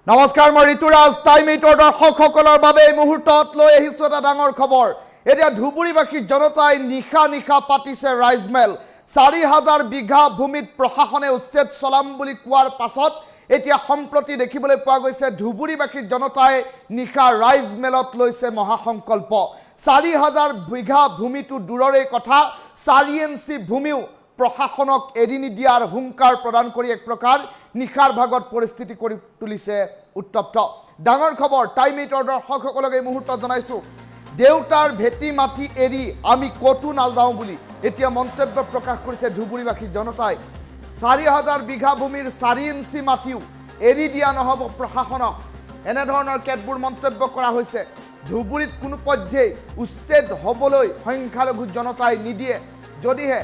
নমস্কাৰ মই ঋতুৰাজ টাইম 8 দৰ্শকসকলৰ বাবে এই মুহূৰ্তত লৈ আহিছো এটা ডাঙৰ খবৰ। এতিয়া ধুবুৰীবাসী জনতাই নিশা পাতিছে ৰাইজমেল। ৪,০০০ বিঘা ভূমিত প্ৰশাসনে উচ্ছেদ চলাম বুলি কোৱাৰ পাছত এতিয়া সম্প্ৰতি দেখিবলৈ পোৱা গৈছে ধুবুৰীবাসী জনতাই নিশা ৰাইজমেলত লৈছে মহাসংকল্প। ৪,০০০ বিঘা ভূমিটো দূৰৰে কথা, ৪ ইঞ্চি ভূমিও প্ৰশাসনক এৰি নিদিয়াৰ হুংকাৰ প্ৰদান কৰি এক প্ৰকাৰ নিশাৰ ভাগত পৰিস্থিতি কৰি তুলিছে উত্তপ্ত। ডাঙৰ খবৰ টাইম 8 দৰ্শকসকলক এই মুহূৰ্তত জনাইছোঁ, দেউতাৰ ভেটি মাটি এৰি আমি ক'তো নাযাওঁ বুলি এতিয়া মন্তব্য প্ৰকাশ কৰিছে ধুবুৰীবাসী জনতাই। ৪,০০০ বিঘা ভূমিৰ ৪ ইঞ্চি মাটিও এৰি দিয়া নহ'ব প্ৰশাসনক, এনেধৰণৰ কেতবোৰ মন্তব্য কৰা হৈছে। ধুবুৰীত কোনো পৰ্যায়ে উচ্ছেদ হ'বলৈ সংখ্যালঘু জনতাই নিদিয়ে। যদিহে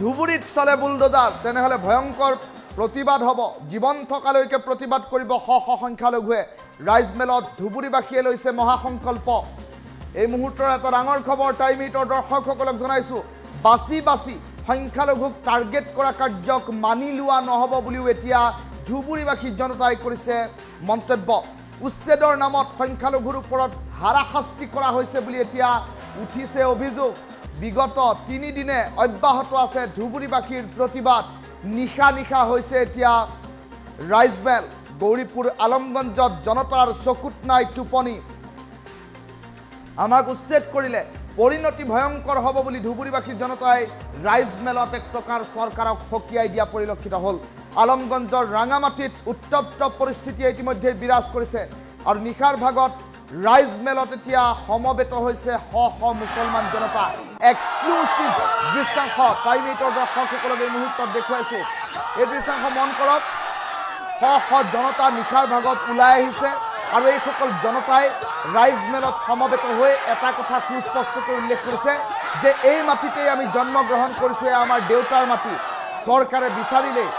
ধুবুৰীত চলে বুলডোজাৰ তেনেহ'লে ভয়ংকৰ প্ৰতিবাদ হ'ব। জীৱন থকালৈকে প্ৰতিবাদ কৰিব শ শ সংখ্যালঘুৱে। ৰাইজমেলত ধুবুৰীবাসীয়ে লৈছে মহাসংকল্প। এই মুহূৰ্তৰ এটা ডাঙৰ খবৰ টাইম 8 দৰ্শকসকলক জনাইছোঁ, বাছি সংখ্যালঘুক টাৰ্গেট কৰা কাৰ্যক মানি লোৱা নহ'ব বুলিও এতিয়া ধুবুৰীবাসী জনতাই কৰিছে মন্তব্য। উচ্ছেদৰ নামত সংখ্যালঘুৰ ওপৰত হাৰাশাস্তি কৰা হৈছে বুলি এতিয়া উঠিছে অভিযোগ। বিগত ৩ দিনে অব্যাহত আছে ধুবুৰীবাসীৰ প্ৰতিবাদ। নিশা হৈছে এতিয়া ৰাইজমেল। গৌৰীপুৰ আলমগঞ্জত জনতাৰ চকুত নাই টোপনি। আমাক উচ্ছেদ কৰিলে পৰিণতি ভয়ংকৰ হ'ব বুলি ধুবুৰীবাসী জনতাই ৰাইজমেলত এক প্ৰকাৰ চৰকাৰক সকীয়াই দিয়া পৰিলক্ষিত হ'ল। আলমগঞ্জৰ ৰাঙামাটিত উত্তপ্ত পৰিস্থিতিয়ে ইতিমধ্যে বিৰাজ কৰিছে আৰু নিশাৰ ভাগত ৰাইজমেলত এতিয়া সমবেত হৈছে শ শ মুছলমান জনতা। এক্সক্লুচিভ দৃশ্যাংশ টাইম 8 দৰ্শকসকলক এই মুহূৰ্তত দেখুৱাইছোঁ। এই দৃশ্যাংশ মন কৰক, শ শ জনতা নিশাৰ ভাগত ওলাই আহিছে আৰু এইসকল জনতাই ৰাইজমেলত সমবেত হৈ এটা কথা সুস্পষ্টকৈ উল্লেখ কৰিছে যে এই মাটিতেই আমি জন্মগ্ৰহণ কৰিছোঁ, এয়া আমাৰ দেউতাৰ মাটি। চৰকাৰে বিচাৰিলেই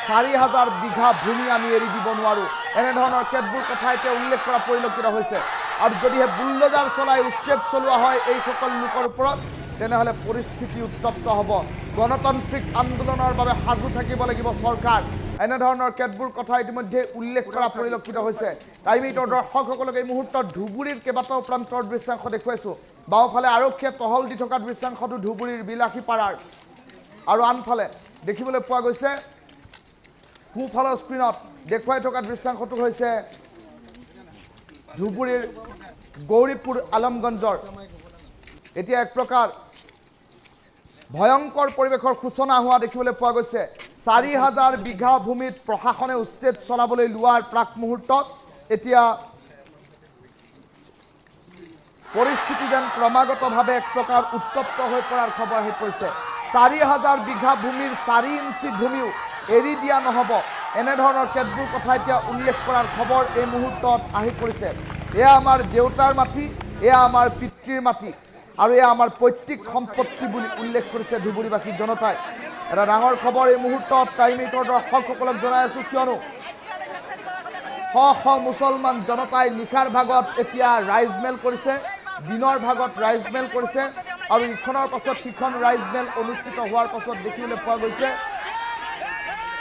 ৪,০০০ বিঘা ভূমি আমি এৰি দিব নোৱাৰোঁ, এনেধৰণৰ কেতবোৰ কথা এতিয়া উল্লেখ কৰা পৰিলক্ষিত হৈছে। আৰু যদিহে বুলডোজাৰ চলাই উচ্ছেদ চলোৱা হয় এইসকল লোকৰ ওপৰত, তেনেহ'লে পৰিস্থিতি উত্তপ্ত হ'ব। গণতান্ত্ৰিক আন্দোলনৰ বাবে সাজু থাকিব লাগিব চৰকাৰ, এনেধৰণৰ কেতবোৰ কথা ইতিমধ্যে উল্লেখ কৰা পৰিলক্ষিত হৈছে। টাইম 8 দৰ্শকসকলক এই মুহূৰ্তত ধুবুৰীৰ কেইবাটাও প্ৰান্তৰ দৃশ্যাংশ দেখুৱাইছোঁ। বাওঁফালে আৰক্ষীয়ে টহল দি থকা দৃশ্যাংশটো ধুবুৰীৰ বিলাসীপাৰাৰ, আৰু আনফালে দেখিবলৈ পোৱা গৈছে সোঁফালৰ স্ক্ৰীণত দেখুৱাই থকা দৃশ্যাংশটো হৈছে ধুবুৰীৰ গৌৰীপুৰ আলমগঞ্জৰ। এতিয়া এক প্ৰকাৰ ভয়ংকৰ পৰিৱেশৰ সূচনা হোৱা দেখিবলৈ পোৱা গৈছে। ৪,০০০ বিঘা ভূমিত প্ৰশাসনে উচ্ছেদ চলাবলৈ লোৱাৰ প্ৰাক মুহূৰ্তত এতিয়া পৰিস্থিতি যেন ক্ৰমাগতভাৱে এক প্ৰকাৰ উত্তপ্ত হৈ পৰাৰ খবৰ আহি পৰিছে। ৪,০০০ বিঘা ভূমিৰ ৪ ইঞ্চি ভূমিও এৰি দিয়া নহ'ব, এনেধৰণৰ কেতবোৰ কথা এতিয়া উল্লেখ কৰাৰ খবৰ এই মুহূৰ্তত আহি পৰিছে। এয়া আমাৰ দেউতাৰ মাটি, এয়া আমাৰ পিতৃৰ মাটি আৰু এয়া আমাৰ পৈতৃক সম্পত্তি বুলি উল্লেখ কৰিছে ধুবুৰীবাসী জনতাই। এটা ডাঙৰ খবৰ এই মুহূৰ্তত টাইম 8 দৰ্শকসকলক জনাই আছোঁ, কিয়নো শ শ মুছলমান জনতাই নিশাৰ ভাগত এতিয়া ৰাইজমেল কৰিছে, দিনৰ ভাগত ৰাইজমেল কৰিছে আৰু ইখনৰ পাছত সিখন ৰাইজমেল অনুষ্ঠিত হোৱাৰ পাছত দেখিবলৈ পোৱা গৈছে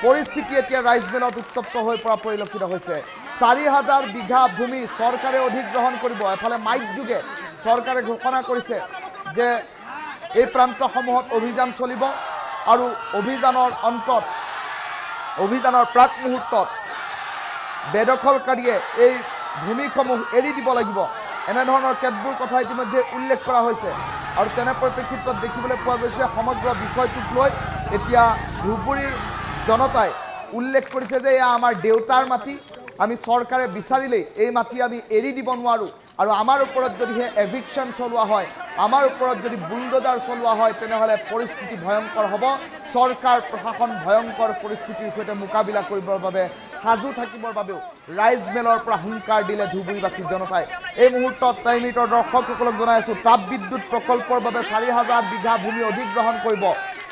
পৰিস্থিতি এতিয়া ৰাইজমেলত উত্তপ্ত হৈ পৰা পৰিলক্ষিত হৈছে। ৪,০০০ বিঘা ভূমি চৰকাৰে অধিগ্ৰহণ কৰিব। এফালে মাইক যোগে চৰকাৰে ঘোষণা কৰিছে যে এই প্ৰান্তসমূহত অভিযান চলিব আৰু অভিযানৰ প্ৰাক মুহূৰ্তত বেদখলকাৰীয়ে এই ভূমিসমূহ এৰি দিব লাগিব, এনেধৰণৰ কেতবোৰ কথা ইতিমধ্যে উল্লেখ কৰা হৈছে। আৰু তেনে পৰিপ্ৰেক্ষিতত দেখিবলৈ পোৱা গৈছে সমগ্ৰ বিষয়টোক লৈ এতিয়া ধুবুৰীৰ জনতাই উল্লেখ কৰিছে যে এয়া আমাৰ দেউতাৰ মাটি, আমি চৰকাৰে বিচাৰিলেই এই মাটি আমি এৰি দিব নোৱাৰোঁ আৰু আমাৰ ওপৰত যদিহে এভিকশ্যন চলোৱা হয়, আমাৰ ওপৰত যদি বুলডোজাৰ চলোৱা হয়, তেনেহ'লে পৰিস্থিতি ভয়ংকৰ হ'ব। চৰকাৰ প্ৰশাসন ভয়ংকৰ পৰিস্থিতিৰ সৈতে মোকাবিলা কৰিবৰ বাবে সাজু থাকিবৰ বাবেও ৰাইজমেলৰ পৰা হুংকাৰ দিলে ধুবুৰীবাসী জনতাই। এই মুহূৰ্তত টাইম 8 দৰ্শকসকলক জনাই আছোঁ, তাপবিদ্যুৎ প্ৰকল্পৰ বাবে ৪,০০০ বিঘা ভূমি অধিগ্ৰহণ কৰিব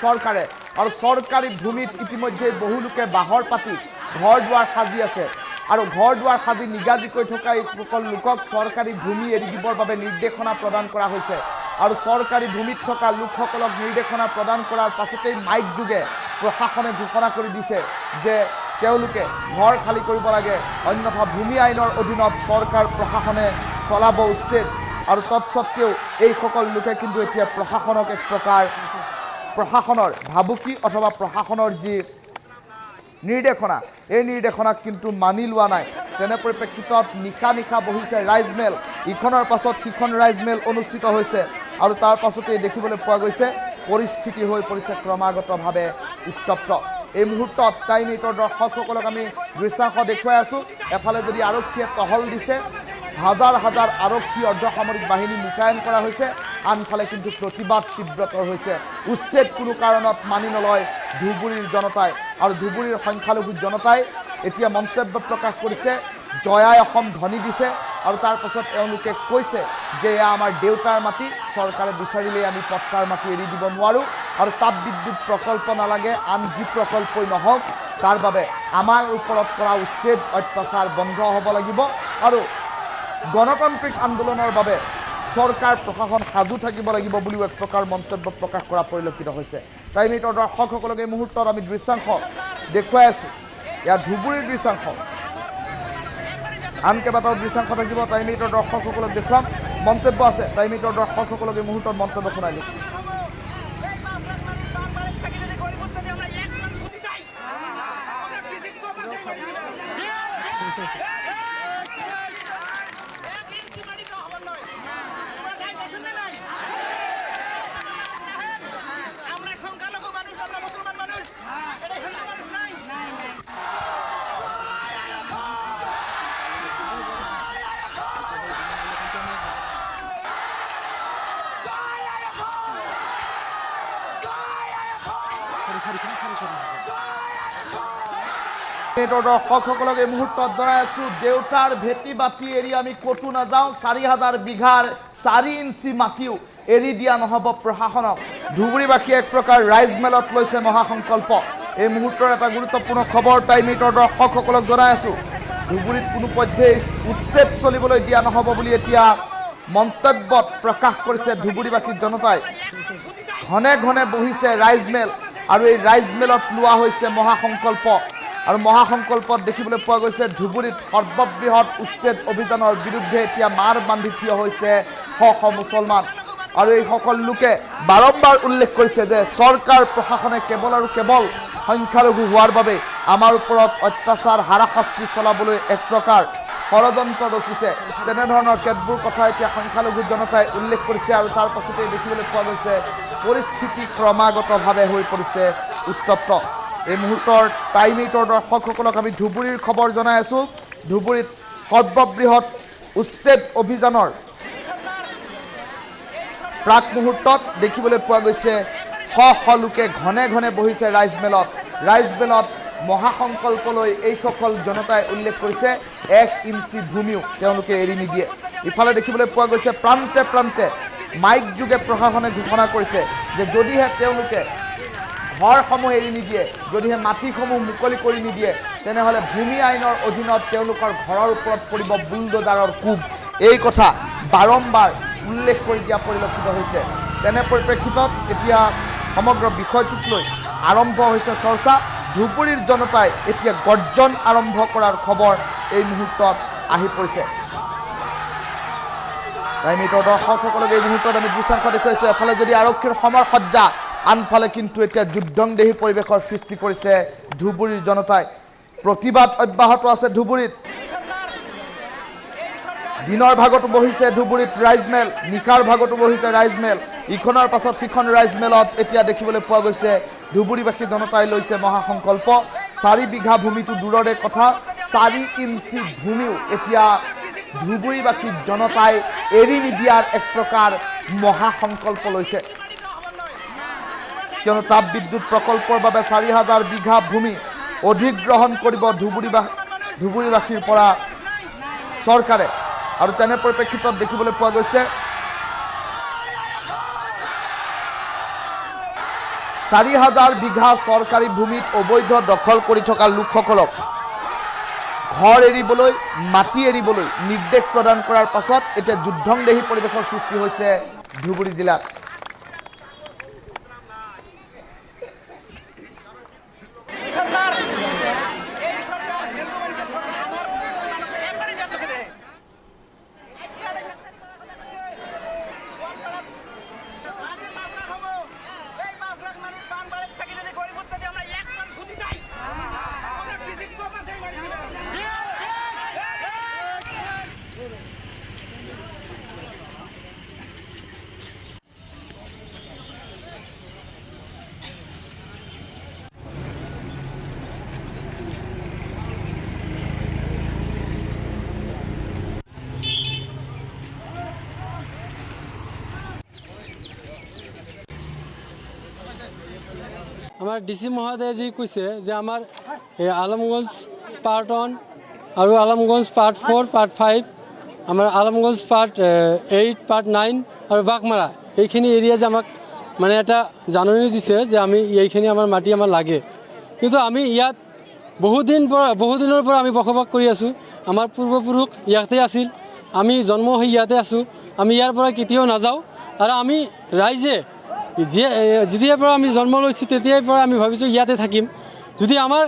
চৰকাৰে আৰু চৰকাৰী ভূমিত ইতিমধ্যে বহু লোকে বাঁহৰ পাতি ঘৰ দুৱাৰ সাজি আছে আৰু ঘৰ দুৱাৰ সাজি নিগাজি কৰি থকা এইসকল লোকক চৰকাৰী ভূমি এৰি দিবৰ বাবে নিৰ্দেশনা প্ৰদান কৰা হৈছে। আৰু চৰকাৰী ভূমিত থকা লোকসকলক নিৰ্দেশনা প্ৰদান কৰাৰ পাছতেই মাইক যোগে প্ৰশাসনে ঘোষণা কৰি দিছে যে তেওঁলোকে ঘৰ খালী কৰিব লাগে, অন্যথা ভূমি আইনৰ অধীনত চৰকাৰ প্ৰশাসনে চলাব উচিত। আৰু তৎসত্ত্বেও এইসকল লোকে কিন্তু এতিয়া প্ৰশাসনক এক প্ৰকাৰ প্ৰশাসনৰ ভাবুকি অথবা প্ৰশাসনৰ যি নিৰ্দেশনা, এই নিৰ্দেশনাক কিন্তু মানি লোৱা নাই। তেনে পৰিপ্ৰেক্ষিতত নিশা বহিছে ৰাইজমেল, ইখনৰ পাছত সিখন ৰাইজমেল অনুষ্ঠিত হৈছে আৰু তাৰ পাছতেই দেখিবলৈ পোৱা গৈছে পৰিস্থিতি হৈ পৰিছে ক্ৰমাগতভাৱে উত্তপ্ত। এই মুহূৰ্তত টাইম 8ৰ দৰ্শকসকলক আমি দৃশ্যাংশ দেখুৱাই আছোঁ। এফালে যদি আৰক্ষীয়ে টহল দিছে, হাজাৰ হাজাৰ আৰক্ষী অৰ্ধসামৰিক বাহিনী মোতায়েন কৰা হৈছে, আনফালে কিন্তু প্ৰতিবাদ তীব্ৰতৰ হৈছে। উচ্ছেদ কোনো কাৰণত মানি নলয় ধুবুৰীৰ জনতাই, আৰু ধুবুৰীৰ সংখ্যালঘু জনতাই এতিয়া মন্তব্য প্ৰকাশ কৰিছে, জয়াই অসম ধ্বনি দিছে আৰু তাৰ পাছত তেওঁলোকে কৈছে যে এয়া আমাৰ দেউতাৰ মাটি, চৰকাৰে বিচাৰিলেই আমি পট্টাৰ মাটি এৰি দিব নোৱাৰোঁ আৰু তাপ বিদ্যুৎ প্ৰকল্প নালাগে, আন যি প্ৰকল্পই নহওক তাৰ বাবে আমাৰ ওপৰত কৰা উচ্ছেদ অত্যাচাৰ বন্ধ হ'ব লাগিব আৰু গণতান্ত্ৰিক আন্দোলনৰ বাবে চৰকাৰ প্ৰশাসন সাজু থাকিব লাগিব বুলিও এক প্ৰকাৰ মন্তব্য প্ৰকাশ কৰা পৰিলক্ষিত হৈছে। টাইম 8ৰ দৰ্শকসকলক এই মুহূৰ্তত আমি দৃশ্যাংশ দেখুৱাই আছোঁ। ইয়াত ধুবুৰীৰ দৃশ্যাংশ, আন কেইবাটাও দৃশ্যাংশ থাকিব। টাইম 8ৰ দৰ্শকসকলক দেখুৱাম, মন্তব্য আছে। টাইম 8ৰ দৰ্শকসকলক এই মুহূৰ্তত মন্তব্য শুনাই লৈছোঁ। দৰ্শকসকলক এই মুহূৰ্তত জনাই আছোঁ, দেউতাৰ ভেটি বাটি এৰি আমি ক'তো নাযাওঁ, 4,000 বিঘাৰ 4 ইঞ্চি মাটিও এৰি দিয়া নহ'ব প্ৰশাসনক। ধুবুৰীবাসীয়ে এক প্ৰকাৰ ৰাইজমেলত লৈছে মহাসংকল্প। এই মুহূৰ্তৰ এটা গুৰুত্বপূৰ্ণ খবৰ টাইম 8ৰ দৰ্শকসকলক জনাই আছোঁ। ধুবুৰীত কোনো পধ্যেই উচ্ছেদ চলিবলৈ দিয়া নহ'ব বুলি এতিয়া মন্তব্যত প্ৰকাশ কৰিছে ধুবুৰীবাসীৰ জনতাই। ঘনে ঘনে বহিছে ৰাইজমেল আৰু এই ৰাইজমেলত লোৱা হৈছে মহাসংকল্প। আৰু মহাসংকল্পত দেখিবলৈ পোৱা গৈছে ধুবুৰীত সৰ্ববৃহৎ উচ্ছেদ অভিযানৰ বিৰুদ্ধে এতিয়া মাৰ বান্ধি থিয় হৈছে শ শ মুছলমান। আৰু এই সকল লোকে বাৰম্বাৰ উল্লেখ কৰিছে যে চৰকাৰ প্ৰশাসনে কেৱল আৰু কেৱল সংখ্যালঘু হোৱাৰ বাবে আমাৰ ওপৰত অত্যাচাৰ হাৰাশাস্তি চলাবলৈ এক প্ৰকাৰ ষড়যন্ত্ৰ ৰচিছে। তেনেধৰণৰ কেতবোৰ কথা এতিয়া সংখ্যালঘু জনতাই উল্লেখ কৰিছে আৰু তাৰ পাছতেই দেখিবলৈ পোৱা গৈছে পৰিস্থিতি ক্ৰমাগতভাৱে হৈ পৰিছে উত্তপ্ত। এই মুহূৰ্তৰ টাইম 8ৰ দৰ্শকসকলক আমি ধুবুৰীৰ খবৰ জনাই আছোঁ। ধুবুৰীত সৰ্ববৃহৎ উচ্ছেদ অভিযানৰ প্ৰাক মুহূৰ্তত দেখিবলৈ পোৱা গৈছে শ শ লোকে ঘনে ঘনে বহিছে ৰাইজমেলত। ৰাইজমেলত মহাসংকল্প লৈ এইসকল জনতাই উল্লেখ কৰিছে 1 ইঞ্চি ভূমিও তেওঁলোকে এৰি নিদিয়ে। ইফালে দেখিবলৈ পোৱা গৈছে প্ৰান্তে প্ৰান্তে মাইক যোগে প্ৰশাসনে ঘোষণা কৰিছে যে যদিহে তেওঁলোকে ঘৰসমূহ এৰি নিদিয়ে, যদিহে মাটিসমূহ মুকলি কৰি নিদিয়ে, তেনেহ'লে ভূমি আইনৰ অধীনত তেওঁলোকৰ ঘৰৰ ওপৰত পৰিব বুলডোজাৰৰ কোব। এই কথা বাৰম্বাৰ উল্লেখ কৰি দিয়া পৰিলক্ষিত হৈছে। তেনে পৰিপ্ৰেক্ষিতত এতিয়া সমগ্ৰ বিষয়টোক লৈ আৰম্ভ হৈছে চৰ্চা। ধুবুৰীৰ জনতাই এতিয়া গৰ্জন আৰম্ভ কৰাৰ খবৰ এই মুহূৰ্তত আহি পৰিছে। টাইম 8ৰ দৰ্শকসকলক এই মুহূৰ্তত আমি দৃশ্যাংশ দেখুৱাইছোঁ। এফালে যদি আৰক্ষীৰ সমৰসজ্জা, আনফালে কিন্তু এতিয়া যুদ্ধংদেহী পৰিৱেশৰ সৃষ্টি কৰিছে ধুবুৰীৰ জনতাই। প্ৰতিবাদ অব্যাহত আছে ধুবুৰীত। দিনৰ ভাগতো বহিছে ধুবুৰীত ৰাইজমেল, নিশাৰ ভাগতো বহিছে ৰাইজমেল। ইখনৰ পাছত সিখন ৰাইজমেলত এতিয়া দেখিবলৈ পোৱা গৈছে ধুবুৰীবাসী জনতাই লৈছে মহাসংকল্প। 4 বিঘা ভূমিটো দূৰৰে কথা, 4 ইঞ্চি ভূমিও এতিয়া ধুবুৰীবাসী জনতাই এৰি নিদিয়াৰ এক প্ৰকাৰ মহাসংকল্প লৈছে। কিয়নো তাপ বিদ্যুৎ প্ৰকল্পৰ বাবে 4,000 বিঘা ভূমি অধিগ্ৰহণ কৰিব ধুবুৰীবাসীৰ পৰা চৰকাৰে। আৰু তেনে পৰিপ্ৰেক্ষিতত দেখিবলৈ পোৱা গৈছে 4,000 বিঘা চৰকাৰী ভূমিত অবৈধ দখল কৰি থকা লোকসকলক ঘৰ এৰিবলৈ, মাটি এৰিবলৈ নিৰ্দেশ প্ৰদান কৰাৰ পাছত এতিয়া যুদ্ধংদেহী পৰিৱেশৰ সৃষ্টি হৈছে ধুবুৰী জিলাত। আমাৰ ডিচি মহোদয়ে কৈছে যে আমাৰ এই আলমগঞ্জ পাৰ্ট 1 আৰু আলমগঞ্জ পাৰ্ট 4 পাৰ্ট 5 আমাৰ আলমগঞ্জ পাৰ্ট 8 পাৰ্ট 9 আৰু বাঘমাৰা এইখিনি এৰিয়া যে আমাক মানে এটা জাননী দিছে যে আমি এইখিনি আমাৰ মাটি আমাৰ লাগে। কিন্তু আমি ইয়াত বহুদিনৰ পৰা আমি বসবাস কৰি আছোঁ। আমাৰ পূৰ্বপুৰুষ ইয়াতে আছিল, আমি জন্ম হৈ ইয়াতে আছোঁ, আমি ইয়াৰ পৰা কেতিয়াও নাযাওঁ। আৰু আমি ৰাইজে যেতিয়াৰ পৰা আমি জন্ম লৈছোঁ তেতিয়াৰ পৰা আমি ভাবিছোঁ ইয়াতে থাকিম। যদি আমাৰ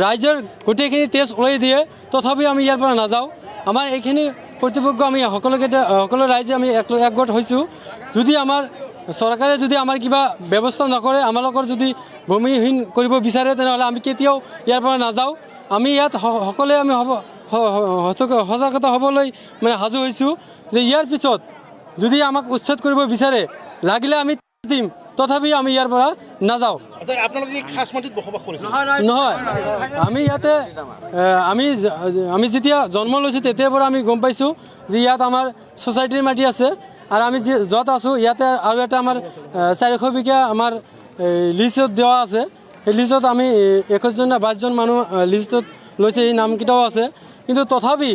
ৰাইজৰ গোটেইখিনি তেজ ওলাই দিয়ে তথাপিও আমি ইয়াৰ পৰা নাযাওঁ। আমাৰ এইখিনি কৰ্তৃপক্ষ আমি সকলো ৰাইজে আমি একগোট হৈছোঁ। যদি আমাৰ চৰকাৰে যদি আমাৰ কিবা ব্যৱস্থা নকৰে, আমালোকৰ যদি ভূমিহীন কৰিব বিচাৰে তেনেহ'লে আমি কেতিয়াও ইয়াৰ পৰা নাযাওঁ। আমি ইয়াত সকলোৱে আমি সজাগতা হ'বলৈ মানে সাজু হৈছোঁ যে ইয়াৰ পিছত যদি আমাক উচ্ছেদ কৰিব বিচাৰে লাগিলে আমি দিম, তথাপিও আমি ইয়াৰ পৰা নাযাওঁ। নহয়, আমি ইয়াতে আমি যেতিয়া জন্ম লৈছোঁ তেতিয়াৰ পৰা আমি গম পাইছোঁ যে ইয়াত আমাৰ ছ'চাইটিৰ মাটি আছে। আৰু আমি য'ত আছোঁ ইয়াতে আৰু এটা আমাৰ 400 বিঘা আমাৰ লিষ্টত দিয়া আছে। সেই লিষ্টত আমি 21জন বা 22জন মানুহ লিষ্টত লৈছে, এই নামকেইটাও আছে। কিন্তু তথাপি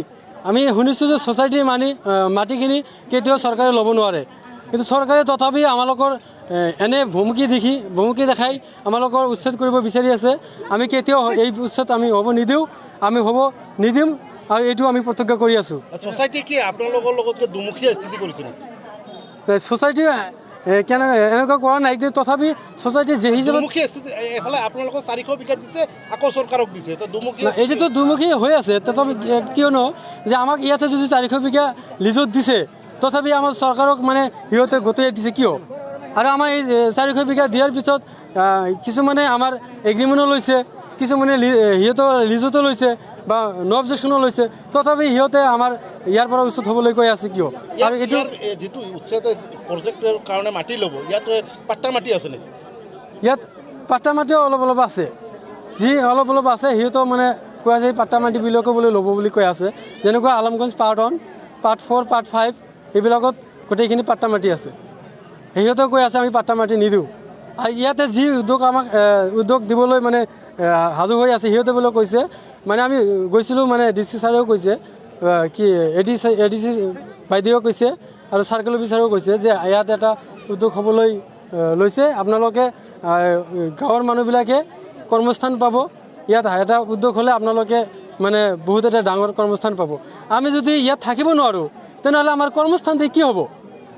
আমি শুনিছোঁ যে ছ'চাইটিৰ মাটিখিনি কেতিয়াও চৰকাৰে ল'ব নোৱাৰে। কিন্তু চৰকাৰে তথাপি আমালোকৰ এনে ভুমুকি দেখাই আমালোকৰ উচ্ছেদ কৰিব বিচাৰি আছে। আমি কেতিয়াও এই উচ্ছেদ আমি হ'ব নিদিওঁ, আমি হ'ব নিদিম আৰু এইটো আমি প্ৰত্যক্ষ কৰি আছোঁ। ছ'চাইটি কি আপোনালোকৰ লগত দুমুখীয়া স্থিতি কৰিছে? ছ'চাইটি এনেকুৱা কৰা নাই, কিন্তু তথাপি ছ'চাইটি যে হিচাপে আপোনালোকৰ 400 বিঘা দিছে, আকৌ চৰকাৰক দিছে, এইটোতো দুমুখী হৈ আছে। তথাপি কিয়নো যে আমাক ইয়াতে যদি 400 বিঘা লিজত দিছে তথাপি আমাৰ চৰকাৰক মানে সিহঁতে গোটাই দিছে কিয়? আৰু আমাৰ এই 400 বিঘা দিয়াৰ পিছত কিছুমানে আমাৰ এগ্ৰিমেণ্টো লৈছে, কিছুমানে সিহঁতৰ লিজতো লৈছে বা ন অবজেকশ্যনো লৈছে, তথাপি সিহঁতে আমাৰ ইয়াৰ পৰা উচ্ছেদ হ'বলৈ কৈ আছে কিয়? আৰু এইটো যিটো উচ্ছেদ প্ৰজেক্টৰ কাৰণে মাটি ল'ব, ইয়াত পাট্টা মাটি আছে নেকি? ইয়াত পাট্টা মাটিও অলপ আছে। যি অলপ আছে সিহঁতেও মানে কৈ আছে পাট্টা মাটিবিলাকো বোলে ল'ব বুলি কৈ আছে। যেনেকুৱা আলমগঞ্জ পাৰ্ট 1 পাৰ্ট 4 পাৰ্ট 5 এইবিলাকত গোটেইখিনি পাট্টা মাটি আছে। সিহঁতেও কৈ আছে আমি পাট্টা মাটি নিদিওঁ। আৰু ইয়াতে যি উদ্যোগ দিবলৈ মানে সাজু হৈ আছে সিহঁতে বোলে কৈছে, মানে আমি গৈছিলোঁ মানে ডিচি ছাৰেও কৈছে, কি এডিচি বাইদেৱেও কৈছে আৰু চাৰ্কেল অফিচাৰেও কৈছে যে ইয়াত এটা উদ্যোগ হ'বলৈ লৈছে, আপোনালোকে গাঁৱৰ মানুহবিলাকে কৰ্মস্থান পাব। ইয়াত এটা উদ্যোগ হ'লে আপোনালোকে মানে বহুত এটা ডাঙৰ কৰ্মস্থান পাব। আমি যদি ইয়াত থাকিব নোৱাৰোঁ তেনেহ'লে আমাৰ কৰ্মস্থান দি কি হ'ব?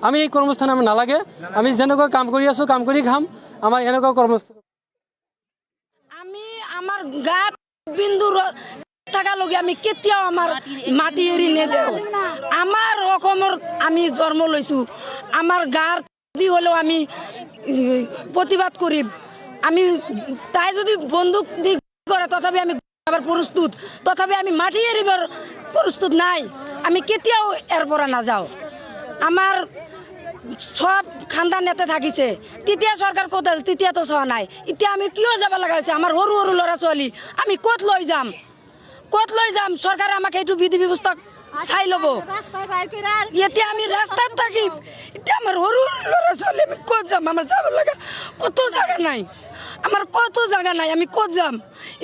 আমি এই কৰ্মস্থান আমাৰ নালাগে। আমি যেনেকুৱা কাম কৰি আছোঁ কাম কৰি খাম, আমাৰ এনেকুৱা কৰ্মস্থান। আমি আমাৰ গাত বিন্দু থাকালৈকে আমি কেতিয়াও আমাৰ মাটি এৰি নেদিওঁ। আমাৰ অসমৰ আমি জন্ম লৈছোঁ, আমাৰ গাৰ দি হ'লেও আমি প্ৰতিবাদ কৰিম। আমি তাই যদি বন্দুক দি কৰে তথাপি আমি প্ৰস্তুত, তথাপি আমি মাটি এৰিবৰ প্ৰস্তুত নাই। আমি কেতিয়াও ইয়াৰ পৰা নাযাওঁ। আমাৰ সব খানদান ইয়াতে থাকিছে, তেতিয়া চৰকাৰ ক'ত আছিল? তেতিয়াতো চোৱা নাই। এতিয়া আমি কিয় যাব লগা হৈছে? আমাৰ সৰু সৰু ল'ৰা ছোৱালী আমি ক'ত লৈ যাম? চৰকাৰে আমাক এইটো বিধি ব্যৱস্থা চাই ল'ব। এতিয়া আমি ৰাস্তাত থাকিম, এতিয়া আমাৰ সৰু সৰু ল'ৰা ছোৱালী আমি ক'ত যাম? আমাৰ যাব লগা কতো জাগা নাই, আমাৰ কতো জাগা নাই, আমি ক'ত যাম?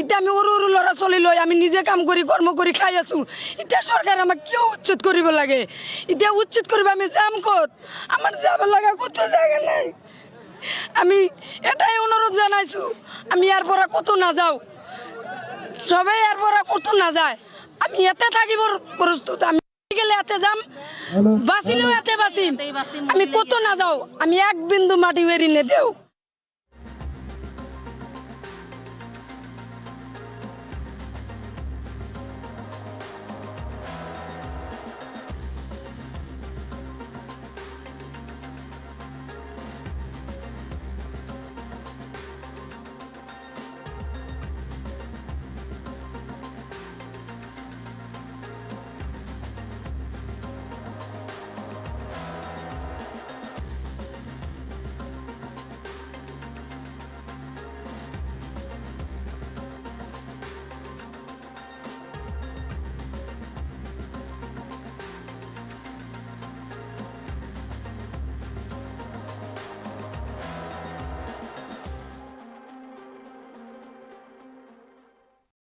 এতিয়া আমি সৰু সৰু ল'ৰা ছোৱালী লৈ আমি নিজে কাম কৰি কৰ্ম কৰি খাই আছোঁ। এতিয়া চৰকাৰে আমাক কিয় উচ্ছেদ কৰিব লাগে? এতিয়া উচ্ছেদ কৰিব আমি যাম ক'ত? আমাৰ যাব লগা কতো জাগা নাই। আমি এটাই অনুৰোধ জনাইছোঁ, আমি ইয়াৰ পৰা ক'তো নাযাওঁ, চবেই ইয়াৰ পৰা ক'তো নাযায়। আমি ইয়াতে থাকিবৰ প্ৰস্তুত। আমি গেলে ইয়াতে যাম, বাচিলেও ইয়াতে বাচিম, আমি ক'তো নাযাওঁ। আমি এক বিন্দু মাটি এৰি নেদিওঁ।